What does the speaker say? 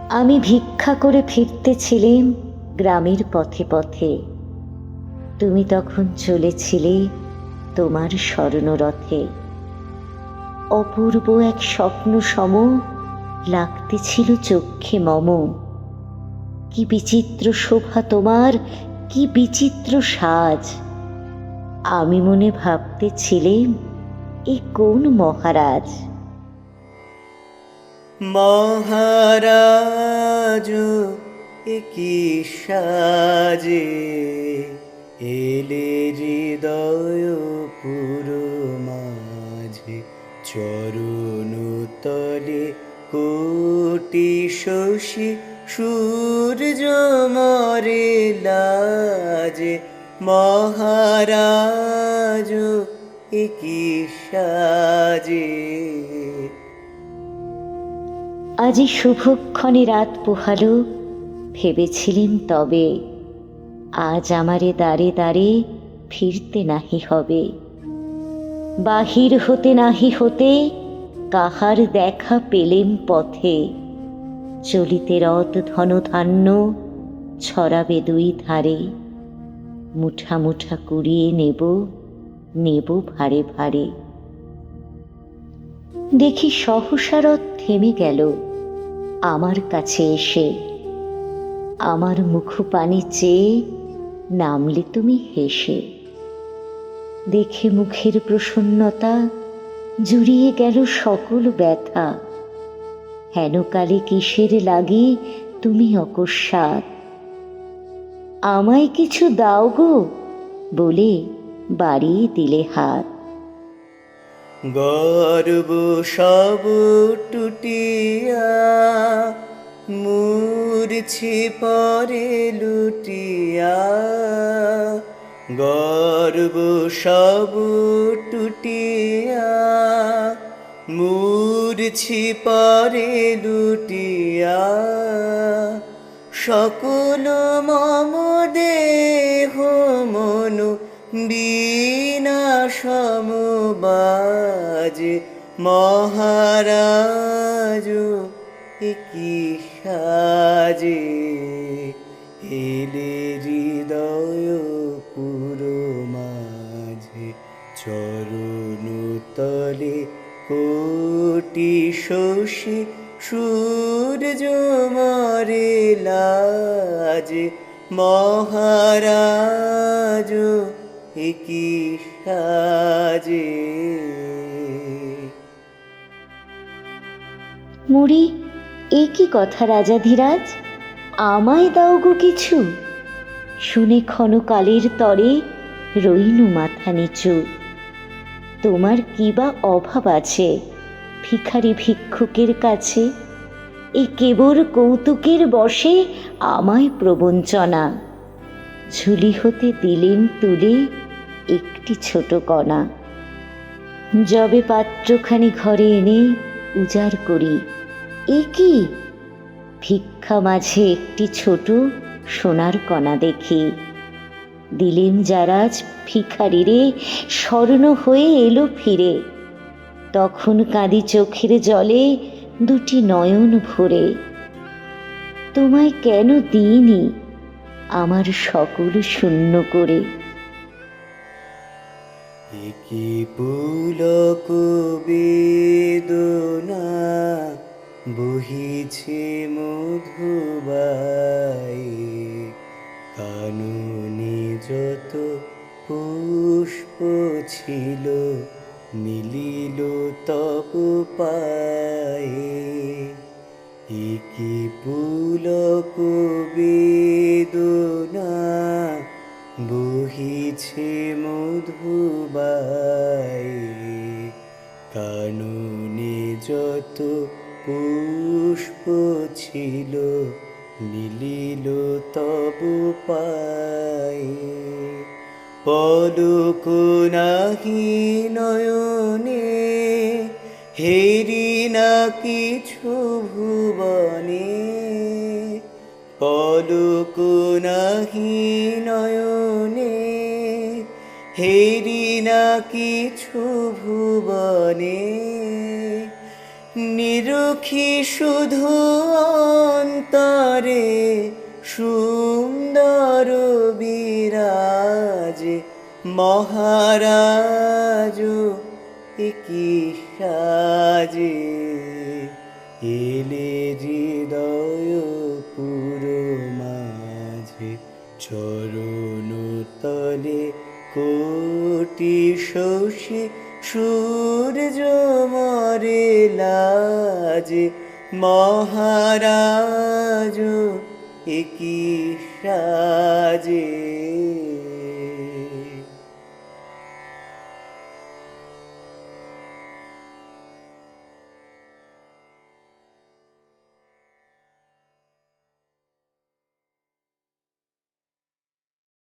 আমি ভিক্ষা করে ফিরতেছিলেম গ্রামের পথে পথে। তুমি তখন চলেছিলে তোমার স্বর্ণরথে। অপূর্ব এক স্বপ্ন সম লাগতেছিল চক্ষে মম। কি বিচিত্র শোভা তোমার, কি বিচিত্র সাজ! আমি মনে ভাবতেছিলেম, এ কোন মহারাজ? মহারাজ কি সাজে এলে হৃদয় পুরো মাঝে, চরণ তলে কোটি শশী সূর্য মরে লাজে। মহারাজ কি সাজে। আজি শুভক্ষণে রাত পোহালো, ভেবেছিলেম তবে আজ আমারে দ্বারে দ্বারে ফিরতে নাহি হবে। বাহির হতে নাহি হতে কাহার দেখা পেলেম পথে। চলিতে রথ ধনধান্য ছড়াবে দুই ধারে। মুঠা মুঠা কুড়িয়ে নেব, নেব ভারে ভারে। দেখি সহসা রথ থেমে গেল আমার কাছে এসে। আমার মুখপানে চেয়ে নামলে তুমি হেসে। দেখে মুখের প্রসন্নতা জুড়িয়ে গেল সকল ব্যথা। হেনকালে কিসের লাগি তুমি অকস্মাৎ? আমায় কিছু দাও গো বলে বাড়িয়ে দিলে হাত। গর্ব সব টুটিয়া মূর্ছি পরে লুটিয়া। গর্ব সব টুটিয়া মূর্ছি পরে লুটিয়া। সকল মম দেহ মনু বীণা সমবাজে। মহারাজ কি সাজে এলে হৃদয় পুরো মাঝে, চরণ তলে কোটি শশী সূর্য মরে লাজে। মহারাজ কি সাজে। মুড়ি, এ কি কথা রাজাধিরাজ? আমায় দাও গো কিছু। শুনে ক্ষণকালের তরে রইনু মাথা নিচু। তোমার কি বা অভাব আছে ভিখারি ভিক্ষুকের কাছে? এ কেবল কৌতুকের বশে আমায় প্রবঞ্চনা। ঝুলি হতে দিলেম তুলে একটি ছোট কণা। যবে পাত্রখানি ঘরে এনে উজাড় করি, এ কি? ভিক্ষা মাঝে একটি ছোট সোনার কণা দেখি। দিলেম যারাজ ভিখারিরে, স্বর্ণ হয়ে এলো ফিরে। তখন কাঁদি চোখের জলে দুটি নয়ন ভরে। তোমায় কেন দিইনি আমার সকল শূন্য করে? কি পুলক বেদনা বহিছে মধুবাই। কাননে যত পুষ্প ছিল মিলিল তব পায়ে। কি পুলক বেদনা বহিছে মধুবাই। কাননে যত পুষ্প ছিল মিলিল তব পায়ে। পলক নাহি নয়নে হেরি না কিছু ভুবনে। পলক নাহি নয়নে হেরি না কিছু ভুবনে। নিরুখি শুধু অন্তরে সুন্দর বিরাজ মহারাজ একই সাজে এলে হৃদয় পুরো মাঝে চরণ তলে কোটি শশী সূর্য মরে লাজে মহারাজ একই সাজে।